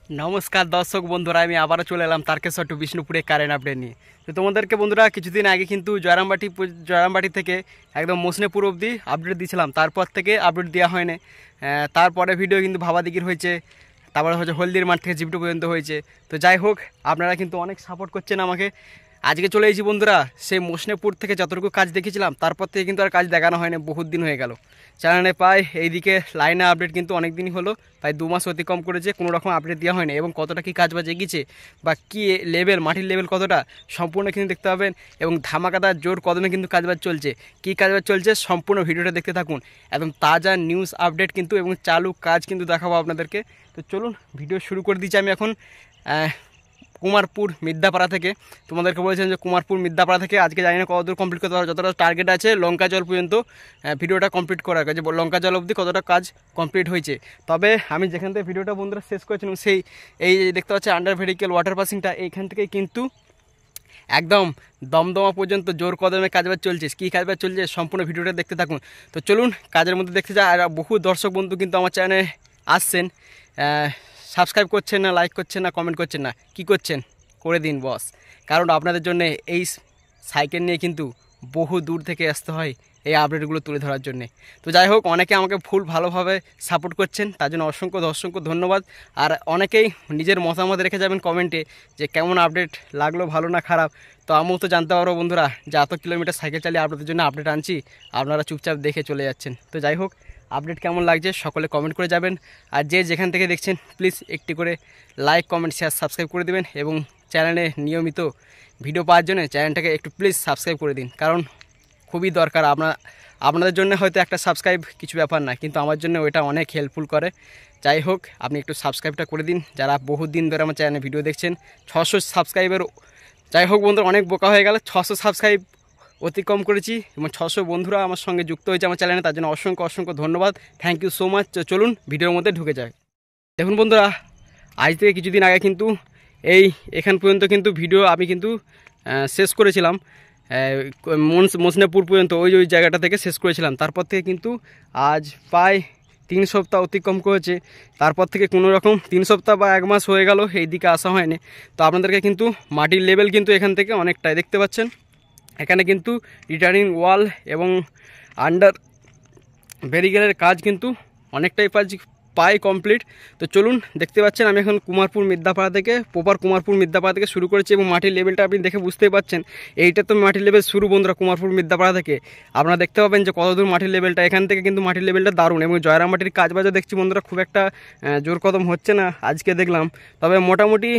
নমস্কার দর্শক বন্ধুরা, আমি আবারও চলে এলাম তারকেশ্বর টু বিষ্ণুপুরে কারেন্ট আপডেট নিয়ে। তো তোমাদেরকে বন্ধুরা কিছুদিন আগে কিন্তু জয়রামবাটি থেকে একদম মসনেপুর অবধি আপডেট দিয়েছিলাম, তারপর থেকে আপডেট দেওয়া হয়নি। তারপরে ভিডিও কিন্তু ভাবাদিগির হয়েছে, তারপরে হচ্ছে হলদির মাঠ থেকে জিপটু পর্যন্ত হয়েছে। তো যাই হোক, আপনারা কিন্তু অনেক সাপোর্ট করছেন আমাকে। আজকে চলে এসেছি বন্ধুরা, সেই মসনেপুর থেকে যতটুকু কাজ দেখেছিলাম তারপর থেকে কিন্তু আর কাজ দেখানো হয়নি, বহুত দিন হয়ে গেল চ্যানেলে। প্রায় এইদিকে লাইনে আপডেট কিন্তু অনেক দিনই হলো, প্রায় 2 মাস অতিক্রম করেছে, কোনো রকম আপডেট দেওয়া হয়নি। এবং কতটা কী কাজ বাজ এগিয়েছে বা কী লেভেল, মাটির লেভেল কতটা, সম্পূর্ণ কিন্তু দেখতে পাবেন। এবং ধামাকাদার জোর কদমে কিন্তু কাজবাজ চলছে। কী কাজবাজ চলছে সম্পূর্ণ ভিডিওটা দেখতে থাকুন। একদম তাজা নিউজ আপডেট কিন্তু এবং চালু কাজ কিন্তু দেখাবো আপনাদেরকে। তো চলুন ভিডিও শুরু করে দিচ্ছি আমি এখন কুমারপুর মিদ্যাপাড়া থেকে। তোমাদেরকে বলেছেন যে কুমারপুর মিদ্যাপাড়া থেকে আজকে জানি না কতদূর কমপ্লিট করতে পারবো, যতটা টার্গেট আছে লঙ্কা জল পর্যন্ত ভিডিওটা কমপ্লিট করার কাছে, লঙ্কা জল অবধি কতটা কাজ কমপ্লিট হয়েছে। তবে আমি যেখান থেকে ভিডিওটা বন্ধুরা শেষ করেছিলাম, সেই এই দেখতে পাচ্ছি আন্ডার ভেরিকেল ওয়াটার পাসিংটা, এইখান থেকে কিন্তু একদম দমদমা পর্যন্ত জোর কদমে কাজবাজ চলছে। কী কাজবাজ চলছে সম্পূর্ণ ভিডিওটা দেখতে থাকুন। তো চলুন কাজের মধ্যে দেখতে যাই। আর বহু দর্শক বন্ধু কিন্তু আমার চ্যানেলে আসছেন, সাবস্ক্রাইব করছেন না, লাইক করছেন না, কমেন্ট করছেন না, কি করছেন করে দিন বস। কারণ আপনাদের জন্য এই সাইকেল নিয়ে কিন্তু বহু দূর থেকে আসতে হয় এই আপডেটগুলো তুলে ধরার জন্যে। তো যাই হোক, অনেকে আমাকে ভালোভাবে সাপোর্ট করছেন, তার জন্য অসংখ্য ধন্যবাদ। আর অনেকেই নিজের মতামত রেখে যাবেন কমেন্টে যে কেমন আপডেট লাগলো, ভালো না খারাপ। তো আমিও তো জানতে পারবো বন্ধুরা যে এত কিলোমিটার সাইকেল চালিয়ে আপনাদের জন্য আপডেট আনছি, আপনারা চুপচাপ দেখে চলে যাচ্ছেন। তো যাই হোক, আপডেট কেমন লাগছে সকলে কমেন্ট করে যাবেন। আর যে যেখান থেকে দেখছেন প্লিজ একটি করে লাইক, কমেন্ট, শেয়ার, সাবস্ক্রাইব করে দেবেন। এবং চ্যানেলে নিয়মিত ভিডিও পাওয়ার জন্য চ্যানেলটাকে একটু প্লিজ সাবস্ক্রাইব করে দিন, কারণ খুবই দরকার। আপনাদের জন্য হয়তো একটা সাবস্ক্রাইব কিছু ব্যাপার না, কিন্তু আমার জন্য ওইটা অনেক হেল্পফুল করে। যাই হোক, আপনি একটু সাবস্ক্রাইবটা করে দিন যারা বহুত দিন ধরে আমার চ্যানেলে ভিডিও দেখছেন। 600 সাবস্ক্রাইবের, যাই হোক বন্ধুরা, অনেক বোকা হয়ে গেল, 600 সাবস্ক্রাইব অতিক্রম করেছি এবং 600 বন্ধুরা আমার সঙ্গে যুক্ত হয়েছে আমার চ্যানেলে, তার জন্য অসংখ্য ধন্যবাদ। Thank you so much. চলুন ভিডিওর মধ্যে ঢুকে যায়। দেখুন বন্ধুরা, আজ থেকে কিছুদিন আগে কিন্তু এখান পর্যন্ত কিন্তু ভিডিও আমি কিন্তু শেষ করেছিলাম, মসনেপুর পর্যন্ত ওই জায়গাটা থেকে শেষ করেছিলাম। তারপর থেকে কিন্তু আজ প্রায় 3 সপ্তাহ অতিক্রম করেছে। তারপর থেকে কোনো রকম 3 সপ্তাহ বা 1 মাস হয়ে গেল এই দিকে আসা হয়নি। তো আপনাদেরকে কিন্তু মাটির লেভেল কিন্তু এখান থেকে অনেকটাই দেখতে পাচ্ছেন। এখানে কিন্তু রিটার্নিং ওয়াল এবং আন্ডার ব্যারিকেডের কাজ কিন্তু অনেকটাই প্রায় কমপ্লিট। তো চলুন, দেখতে পাচ্ছেন আমি এখন কুমারপুর মিদ্যাপাড়া থেকে, প্রপার কুমারপুর মিদ্যাপাড়া থেকে শুরু করেছি। এবং মাটির লেভেলটা আপনি দেখে বুঝতেই পাচ্ছেন, এইটা তো মাটির লেভেল শুরু বন্ধুরা কুমারপুর মিদ্যাপাড়া থেকে। আপনারা দেখতে পাবেন যে কতদূর মাটির লেভেলটা, এখান থেকে কিন্তু মাটির লেভেলটা দারুণ। এবং জয়রামবাটির কাজবাজও দেখছি বন্ধুরা খুব একটা জোর কদম হচ্ছে না আজকে দেখলাম, তবে মোটামুটি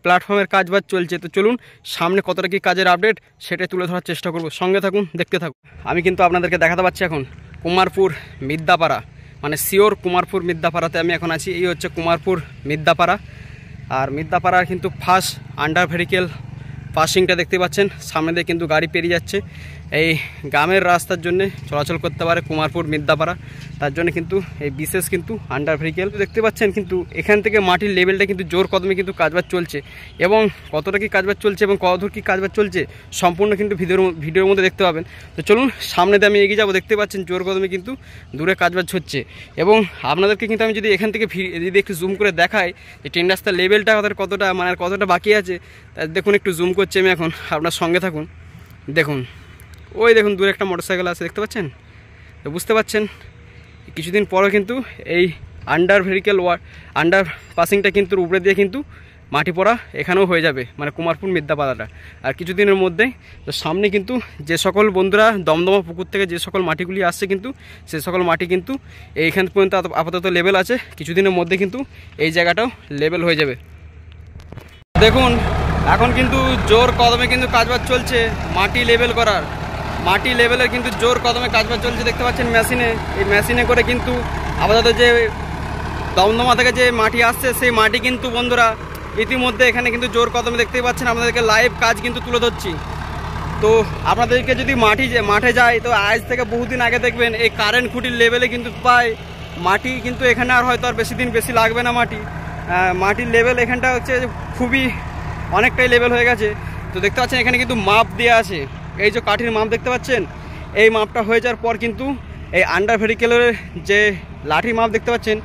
প্ল্যাটফর্মের কাজবাজ চলছে। তো চলুন সামনে কতটা কি কাজের আপডেট সেটাই তুলে ধরার চেষ্টা করব, সঙ্গে থাকুন, দেখতে থাকুন। আমি কিন্তু আপনাদেরকে দেখাতে পাচ্ছি এখন কুমারপুর মিদ্যাপাড়া, মানে শিওর কুমারপুর মিদ্যাপাড়াতে আমি এখন আছি। এই হচ্ছে কুমারপুর মিদ্যাপাড়া। আর মিদ্যাপাড়ার কিন্তু ফার্স্ট আন্ডার ভেরিকেল পাসিংটা দেখতে পাচ্ছেন, সামনে দিয়ে কিন্তু গাড়ি পেরিয়ে যাচ্ছে। এই গ্রামের রাস্তার জন্য চলাচল করতে পারে কুমারপুর মিদ্যাপাড়া, তার জন্য কিন্তু এই বিশেষ কিন্তু আন্ডার ভেরিকেল দেখতে পাচ্ছেন। কিন্তু এখান থেকে মাটির লেভেলটা কিন্তু জোর কদমে কিন্তু কাজবাজ চলছে। এবং কতটা কি কাজবাজ চলছে এবং কতদূর কি কাজবাজ চলছে সম্পূর্ণ কিন্তু ভিডিওর মধ্যে দেখতে পাবেন। তো চলুন সামনে দিয়ে আমি এগিয়ে যাবো। দেখতে পাচ্ছেন জোর কদমে কিন্তু দূরে কাজবাজ হচ্ছে। এবং আপনাদেরকে কিন্তু আমি যদি এখান থেকে যদি একটু জুম করে দেখাই যে ট্রেন রাস্তার লেভেলটা আমাদের কতটা, মানে কতটা বাকি আছে, দেখুন একটু জুম করছি আমি এখন, আপনার সঙ্গে থাকুন। দেখুন ওই দেখুন দূরে একটা মোটরসাইকেল আছে, দেখতে পাচ্ছেন। তো বুঝতে পাচ্ছেন কিছুদিন পরও কিন্তু এই আন্ডার পাসিংটা কিন্তু উপরে দিয়ে কিন্তু মাটি পড়া এখানেও হয়ে যাবে, মানে কুমারপুর মিদ্যাপাড়াটা আর কিছুদিনের মধ্যেই। তো সামনে কিন্তু যে সকল বন্ধুরা দমদমা পুকুর থেকে যে সকল মাটিগুলি আসছে কিন্তু সে সকল মাটি কিন্তু এইখান পর্যন্ত আপাতত লেভেল আছে, কিছুদিনের মধ্যে কিন্তু এই জায়গাটাও লেভেল হয়ে যাবে। দেখুন এখন কিন্তু জোর কদমে কিন্তু কাজবাজ চলছে মাটি লেভেল করার, মাটি লেভেলের কিন্তু জোর কদমে কাজবাজ চলছে। দেখতে পাচ্ছেন মেশিনে, এই মেশিনে করে কিন্তু আপাতত যে দমদমা থেকে যে মাটি আসছে সেই মাটি কিন্তু বন্ধুরা ইতিমধ্যে এখানে কিন্তু জোর কদমে দেখতেই পাচ্ছেন। আপনাদেরকে লাইভ কাজ কিন্তু তুলে ধরছি। তো আপনাদেরকে যদি মাঠে যায় তো আজ থেকে বহুদিন আগে দেখবেন এই কারেন্ট খুঁটির লেভেলে কিন্তু পায় মাটি, কিন্তু এখানে আর হয়তো আর বেশি লাগবে না মাটির লেভেল এখানটা হচ্ছে খুবই অনেকটাই লেভেল হয়ে গেছে। তো দেখতে পাচ্ছেন এখানে কিন্তু মাপ দেওয়া আছে, এই যে কাঠির মাপ দেখতে পাচ্ছেন, এই মাপটা হয়ে যাওয়ার পর কিন্তু এই আন্ডার ভেরিকেলের যে লাঠি মাপ দেখতে পাচ্ছেন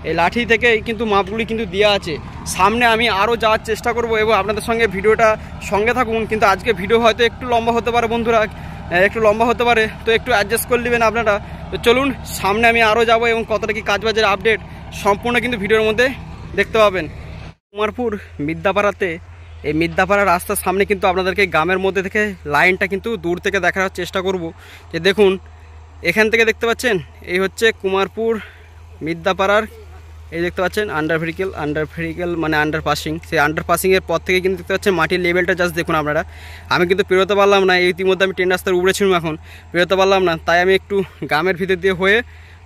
এই লাঠি থেকে কিন্তু মাপগুলি কিন্তু দেওয়া আছে। সামনে আমি আরও যাওয়ার চেষ্টা করব এবং আপনাদের সঙ্গে ভিডিওটা সঙ্গে থাকুন। কিন্তু আজকে ভিডিও হয়তো একটু লম্বা হতে পারে বন্ধুরা, একটু লম্বা হতে পারে, তো একটু অ্যাডজাস্ট করে নেবেন আপনারা। তো চলুন সামনে আমি আরও যাব এবং কতটা কি কাজবাজের আপডেট সম্পূর্ণ কিন্তু ভিডিওর মধ্যে দেখতে পাবেন। কুমারপুর মিদ্যাপাড়াতে, এই মিদ্যাপাড়ার রাস্তার সামনে কিন্তু আপনাদেরকে গ্রামের মধ্যে থেকে লাইনটা কিন্তু দূর থেকে দেখার চেষ্টা করব। যে দেখুন এখান থেকে দেখতে পাচ্ছেন এই হচ্ছে কুমারপুর মিদ্যাপাড়ার, এই দেখতে পাচ্ছেন আন্ডার ভেহিকেল মানে আন্ডার পাসিং, সেই আন্ডার পাসিংয়ের পর থেকে কিন্তু দেখতে পাচ্ছেন মাটির লেভেলটা জাস্ট দেখুন আপনারা। আমি কিন্তু পেরোতে পারলাম না, ইতিমধ্যে আমি ট্রেন রাস্তার উপরে ছিলাম, এখন পেরোতে পারলাম না, তাই আমি একটু গ্রামের ভিতর দিয়ে হয়ে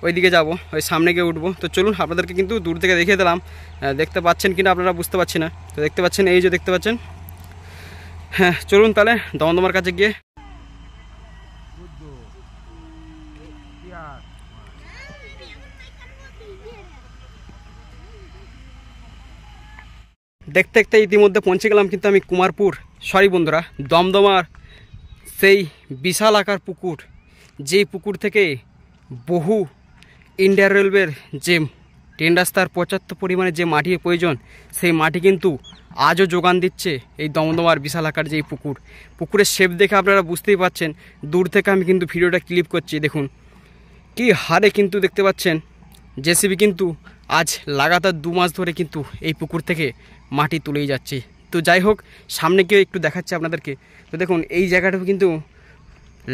ওইদিকে যাব, ওই সামনে গিয়ে উঠবো। তো চলুন আপনাদেরকে কিন্তু দূর থেকে দেখিয়ে দিলাম, দেখতে পাচ্ছেন কিনা আপনারা বুঝতে পারছি না। তো দেখতে পাচ্ছেন এই যে দেখতে পাচ্ছেন, হ্যাঁ চলুন তাহলে দমদমার কাছে গিয়ে দেখতে দেখতে ইতিমধ্যে পৌঁছে গেলাম কিন্তু আমি কুমারপুর, সরি বন্ধুরা, দমদমার সেই বিশাল আকার পুকুর, যেই পুকুর থেকে বহু ইন্ডিয়ান রেলওয়ের যে ট্রেন রাস্তার পর্যাপ্ত পরিমাণে যে মাটির প্রয়োজন, সেই মাটি কিন্তু আজও যোগান দিচ্ছে এই দমদমার বিশাল আকার যেই পুকুর। পুকুরের শেপ দেখে আপনারা বুঝতেই পারছেন, দূর থেকে আমি কিন্তু ভিডিওটা ক্লিপ করছি, দেখুন কি হারে কিন্তু দেখতে পাচ্ছেন জেসিবি কিন্তু আজ লাগাতার 2 মাস ধরে কিন্তু এই পুকুর থেকে মাটি তুলেই যাচ্ছে। তো যাই হোক সামনে গিয়ে একটু দেখাচ্ছি আপনাদেরকে। তো দেখুন এই জায়গাটা কিন্তু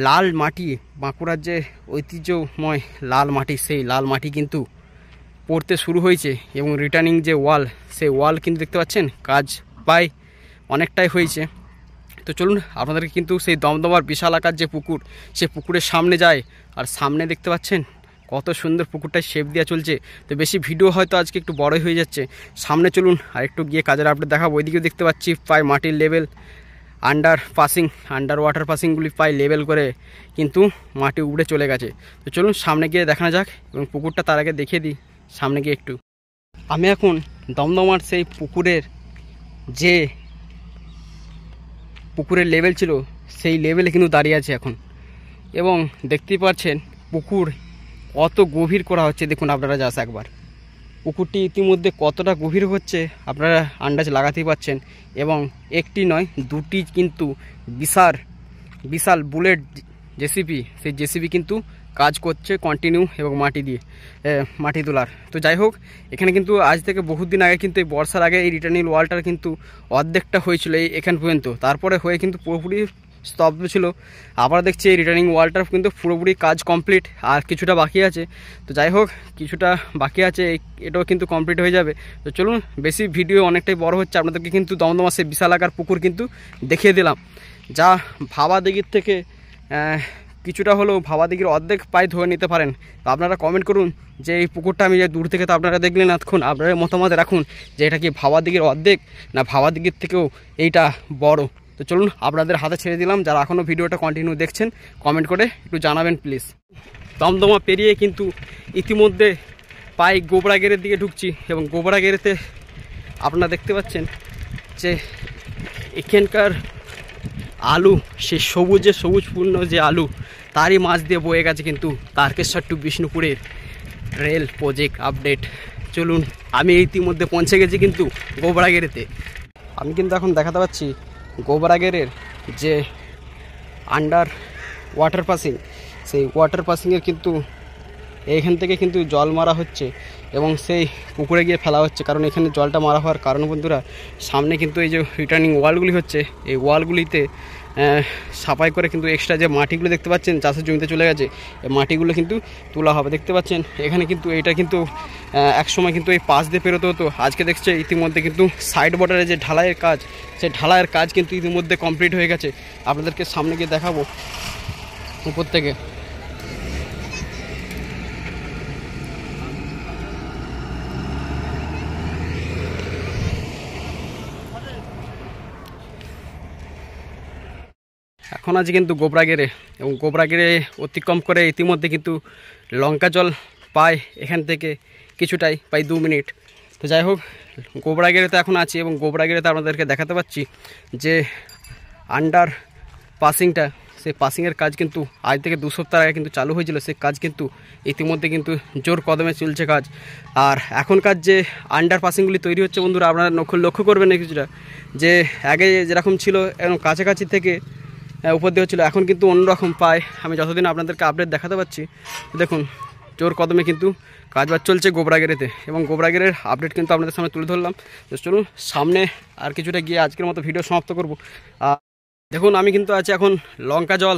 লাল মাটি, বাঁকুড়ার যে ঐতিহ্যময় লাল মাটি, সেই লাল মাটি কিন্তু পড়তে শুরু হয়েছে এবং রিটার্নিং যে ওয়াল, সেই ওয়াল কিন্তু দেখতে পাচ্ছেন কাজ প্রায় অনেকটাই হয়েছে। তো চলুন আপনাদেরকে কিন্তু সেই দমদমার বিশাল আকার যে পুকুর, সে পুকুরের সামনে যায়, আর সামনে দেখতে পাচ্ছেন কত সুন্দর পুকুরটায় শেপ দেওয়া চলছে। তো বেশি ভিডিও হয়তো আজকে একটু বড়ই হয়ে যাচ্ছে, সামনে চলুন আর একটু গিয়ে কাজের আপডেট দেখাবো। ওইদিকেও দেখতে পাচ্ছি প্রায় মাটির লেভেল, আন্ডার ওয়াটার পাসিংগুলি প্রায় লেভেল করে কিন্তু মাটি উড়ে চলে গেছে। তো চলুন সামনে গিয়ে দেখানো যাক এবং পুকুরটা তার আগে দেখিয়ে দিই সামনে গিয়ে একটু। আমি এখন দমদমার সেই পুকুরের যে পুকুরের লেভেল ছিল, সেই লেভেলে কিন্তু দাঁড়িয়ে আছে এখন, এবং দেখতেই পাচ্ছেন পুকুর কত গভীর করা হচ্ছে। দেখুন আপনারা যাস একবার, পুকুরটি ইতিমধ্যে কতটা গভীর হচ্ছে আপনারা আন্দাজ লাগাতেই পাচ্ছেন। এবং একটি নয়, দুটি কিন্তু বিশাল বুলেট জেসিবি, সেই জেসিবি কিন্তু কাজ করছে কন্টিনিউ এবং মাটি তোলার। তো যাই হোক এখানে কিন্তু আজ থেকে বহুত দিন আগে কিন্তু এই বর্ষার আগে এই রিটার্নিং ওয়ালটার কিন্তু অর্ধেকটা হয়েছিল এখান পর্যন্ত, তারপরে হয়ে কিন্তু পুরোপুরি স্তব্ধ ছিল। আবার দেখছি এই রিটার্নিং ওয়ালটার কিন্তু পুরোপুরি কাজ কমপ্লিট, আর কিছুটা বাকি আছে। তো যাই হোক কিছুটা বাকি আছে, এটাও কিন্তু কমপ্লিট হয়ে যাবে। তো চলুন বেশি ভিডিও অনেকটাই বড় হচ্ছে, আপনাদেরকে কিন্তু দমদমা সেই বিশাল আকার পুকুর কিন্তু দেখিয়ে দিলাম, যা ভাবা দিঘির থেকে কিছুটা হলেও ভাবা দিঘির অর্ধেক প্রায় ধরে নিতে পারেন। তো আপনারা কমেন্ট করুন যে এই পুকুরটা আমি যে দূর থেকে তো আপনারা দেখলেন, এতক্ষণ আপনারা মতামত রাখুন যে এটা কি ভাবা দিঘির অর্ধেক না ভাবা দিঘির থেকেও এইটা বড়। তো চলুন আপনাদের হাতে ছেড়ে দিলাম, যারা এখনও ভিডিওটা কন্টিনিউ দেখছেন কমেন্ট করে একটু জানাবেন প্লিজ। দমদমা পেরিয়ে কিন্তু ইতিমধ্যে প্রায় গোবরাগেরের দিকে ঢুকছি, এবং গোবরাগেরেতে আপনারা দেখতে পাচ্ছেন যে এখানকার আলু, সে সবুজপূর্ণ যে আলু, তারই মাছ দিয়ে বয়ে গেছে কিন্তু তারকেশ্বর টু বিষ্ণুপুরের রেল প্রজেক্ট আপডেট। চলুন আমি ইতিমধ্যে পৌঁছে গেছি কিন্তু গোবরাগেরেতে। আমি কিন্তু এখন দেখাতে পাচ্ছি গোবরাগেরের যে আন্ডার ওয়াটার পাসিং, সেই ওয়াটার পাসিংয়ের কিন্তু এইখান থেকে কিন্তু জল মারা হচ্ছে এবং সেই পুকুরে গিয়ে ফেলা হচ্ছে। কারণ এখানে জলটা মারা হওয়ার কারণ বন্ধুরা, সামনে কিন্তু এই যে রিটার্নিং ওয়ালগুলি হচ্ছে, এই ওয়ালগুলিতে সাফাই করে কিন্তু এক্সট্রা যে মাটিগুলো দেখতে পাচ্ছেন চাষের জমিতে চলে গেছে, এই মাটিগুলো কিন্তু তোলা হবে। দেখতে পাচ্ছেন এখানে কিন্তু এটা কিন্তু একসময় কিন্তু এই পাশ দিয়ে পেরোতে হতো, আজকে দেখছে ইতিমধ্যে কিন্তু সাইড বর্ডারে যে ঢালাইয়ের কাজ, সেই ঢালাইয়ের কাজ কিন্তু ইতিমধ্যে কমপ্লিট হয়ে গেছে। আপনাদেরকে সামনে গিয়ে দেখাবো উপর থেকে। এখন আছি কিন্তু গোবরাগেরে, এবং গোবরাগেরে অতিক্রম করে ইতিমধ্যে কিন্তু লঙ্কা জল পায় এখান থেকে কিছুটাই, প্রায় 2 মিনিট। তো যাই হোক গোবরাগেরেতে এখন আছি, এবং গোবরাগেরেতে আপনাদেরকে দেখাতে পাচ্ছি যে আন্ডার পাসিংটা, সেই পাসিংয়ের কাজ কিন্তু আজ থেকে 2 সপ্তাহ আগে কিন্তু চালু হয়েছিল। সেই কাজ কিন্তু ইতিমধ্যে কিন্তু জোর কদমে চলছে কাজ। আর এখনকার যে আন্ডার পাসিংগুলি তৈরি হচ্ছে বন্ধুরা, আপনারা লক্ষ্য করবেন না কিছুটা, যে আগে যেরকম ছিল একদম কাছাকাছি থেকে উপর দিয়ে হচ্ছিলো, এখন কিন্তু অন্যরকম পায়। আমি যতদিন আপনাদেরকে আপডেট দেখাতে পাচ্ছি, দেখুন জোর কদমে কিন্তু কাজবাজ চলছে গোবরাগেরেতে, এবং গোবরাগেরের আপডেট কিন্তু আপনাদের সামনে তুলে ধরলাম। তো চলুন সামনে আর কিছুটা গিয়ে আজকের মতো ভিডিও সমাপ্ত করব। দেখুন আমি কিন্তু আছি এখন লঙ্কা জল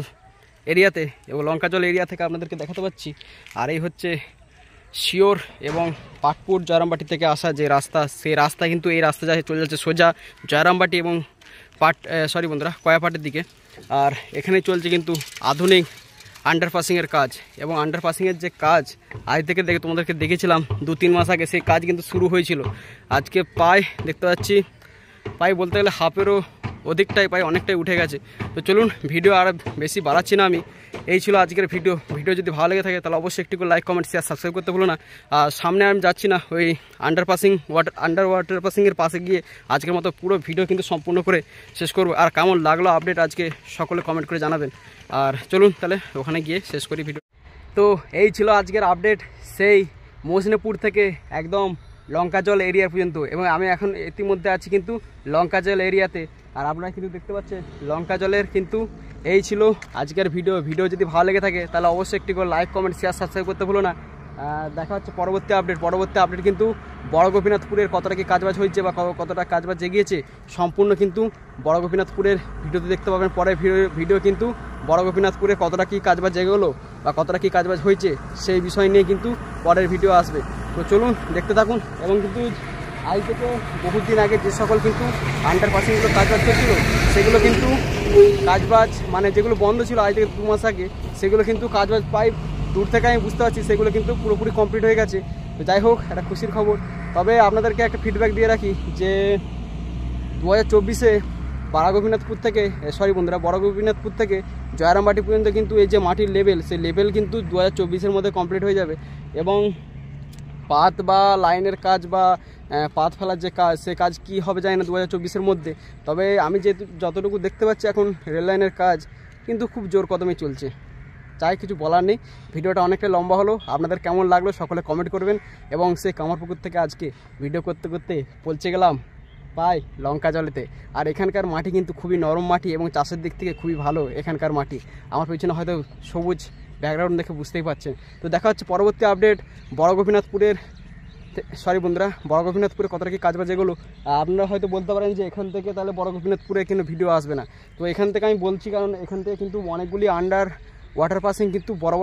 এরিয়াতে, এবং লঙ্কা জল এরিয়া থেকে আপনাদেরকে দেখাতে পাচ্ছি। আর এই হচ্ছে শিওর এবং পাটপুর জয়রামবাটি থেকে আসা যে রাস্তা, সেই রাস্তা কিন্তু এই রাস্তা চলে যাচ্ছে সোজা জয়রামবাটি এবং বন্ধুরা কয়াপাটের দিকে। আর এখানে চলছে কিন্তু আধুনিক আন্ডারপাসিংয়ের কাজ, এবং আন্ডারপাসিংয়ের যে কাজ আজ থেকে তোমাদেরকে দেখেছিলাম 2-3 মাস আগে, সেই কাজ কিন্তু শুরু হয়েছিল। আজকে দেখতে পাচ্ছি বলতে গেলে হাফেরও অধিকটাই অনেকটাই উঠে গেছে। তো চলুন ভিডিও আর বেশি বাড়াচ্ছি না আমি, এই ছিল আজকের ভিডিও যদি ভালো লেগে থাকে তাহলে অবশ্যই একটু লাইক, কমেন্ট, শেয়ার, সাবস্ক্রাইব করতে ভুলো না। আর সামনে আমি যাচ্ছি না, ওই আন্ডার ওয়াটার পাসিংয়ের পাশে গিয়ে আজকের মতো পুরো ভিডিও কিন্তু সম্পূর্ণ করে শেষ করব। আর কেমন লাগলো আপডেট আজকে সকলে কমেন্ট করে জানাবেন। আর চলুন তাহলে ওখানে গিয়ে শেষ করি ভিডিও। তো এই ছিল আজকের আপডেট, সেই মসনেপুর থেকে একদম লঙ্কাজল এরিয়া পর্যন্ত, এবং আমি এখন ইতিমধ্যে আছি কিন্তু লঙ্কাজল এরিয়াতে। আর আপনারা কিন্তু দেখতে পাচ্ছেন লঙ্কাজলের কিন্তু এই ছিল আজকের ভিডিও যদি ভালো লেগে থাকে তাহলে অবশ্যই একটি করে লাইক, কমেন্ট, শেয়ার, সাবস্ক্রাইব করতে ভুলো না। দেখা হচ্ছে পরবর্তী আপডেট কিন্তু বড় গোপীনাথপুরের কতটা কি কাজবাজ হয়েছে বা কতটা কাজবাজ এগিয়েছে সম্পূর্ণ কিন্তু বড় গোপীনাথপুরের ভিডিওতে দেখতে পাবেন। পরের ভিডিও কিন্তু বড় গোপীনাথপুরে কতটা কি কাজবাজ এগোলো বা কতটা কি কাজবাজ হয়েছে সেই বিষয় নিয়ে কিন্তু পরের ভিডিও আসবে। তো চলুন দেখতে থাকুন। এবং কিন্তু আজ থেকে বহুত দিন আগে যে সকল কিন্তু আন্ডারপাসিংগুলো কাজবাজ করছিল, সেগুলো কিন্তু কাজবাজ মানে যেগুলো বন্ধ ছিল আজ থেকে 2 মাস আগে, সেগুলো কিন্তু কাজবাজ দূর থেকে আমি বুঝতে পারছি সেগুলো কিন্তু পুরোপুরি কমপ্লিট হয়ে গেছে। তো যাই হোক, একটা খুশির খবর। তবে আপনাদেরকে একটা ফিডব্যাক দিয়ে রাখি যে 2024-এ বড় গোপীনাথপুর থেকে জয়রামবাটি পর্যন্ত কিন্তু এই যে মাটির লেভেল, সেই লেভেল কিন্তু 2024-এর মধ্যে কমপ্লিট হয়ে যাবে। এবং পাত বা লাইনের কাজ বা পাত ফেলার যে কাজ, সে কাজ কি হবে জানি না 2024-এর মধ্যে। তবে আমি যতটুকু দেখতে পাচ্ছি এখন রেল লাইনের কাজ কিন্তু খুব জোর কদমে চলছে। চাই কিছু বলার নেই, ভিডিওটা অনেকটা লম্বা হলো। আপনাদের কেমন লাগলো সকলে কমেন্ট করবেন। এবং সেই কামারপুকুর থেকে আজকে ভিডিও করতে করতে পৌঁছে গেলাম লঙ্কা জলেতে। আর এখানকার মাটি কিন্তু খুবই নরম মাটি এবং চাষের দিক থেকে খুবই ভালো এখানকার মাটি। আমার পিছনে হয়তো সবুজ ব্যাকগ্রাউন্ড দেখে বুঝতেই পারছেন। তো দেখা হচ্ছে পরবর্তী আপডেট বড় গোপীনাথপুরে কতটা কি কাজবাজ এগুলো। আপনারা হয়তো বলতে পারেন যে এখান থেকে তাহলে বড় গোপীনাথপুরে কিন্তু ভিডিও আসবে না। তো এখান থেকে আমি বলছি, কারণ এখান থেকে কিন্তু অনেকগুলি ওয়াটার পাসিং কিন্তু বড়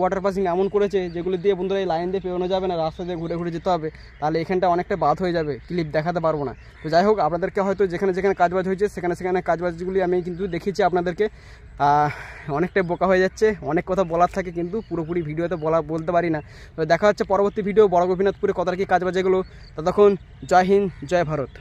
ওয়াটার পাসিং এমন করেছে যেগুলো দিয়ে বন্ধুরা এই লাইন দিয়ে পেরোনো যাবে না, রাস্তা দিয়ে ঘুরে যেতে হবে। তাহলে এখানটা অনেকটা বাদ হয়ে যাবে, ক্লিপ দেখাতে পারবো না। তো যাই হোক, আপনাদেরকে হয়তো যেখানে কাজবাজ হয়েছে সেখানে কাজবাজগুলি আমি কিন্তু দেখিয়েছি আপনাদেরকে। অনেকটাই বোকা হয়ে যাচ্ছে, অনেক কথা বলার থাকে কিন্তু পুরোপুরি ভিডিওতে বলতে পারি না। তো দেখা হচ্ছে পরবর্তী ভিডিও বড় গোপীনাথপুরে কতটা কি কাজবাজ এগুলো। ততক্ষণ জয় হিন্দ, জয় ভারত।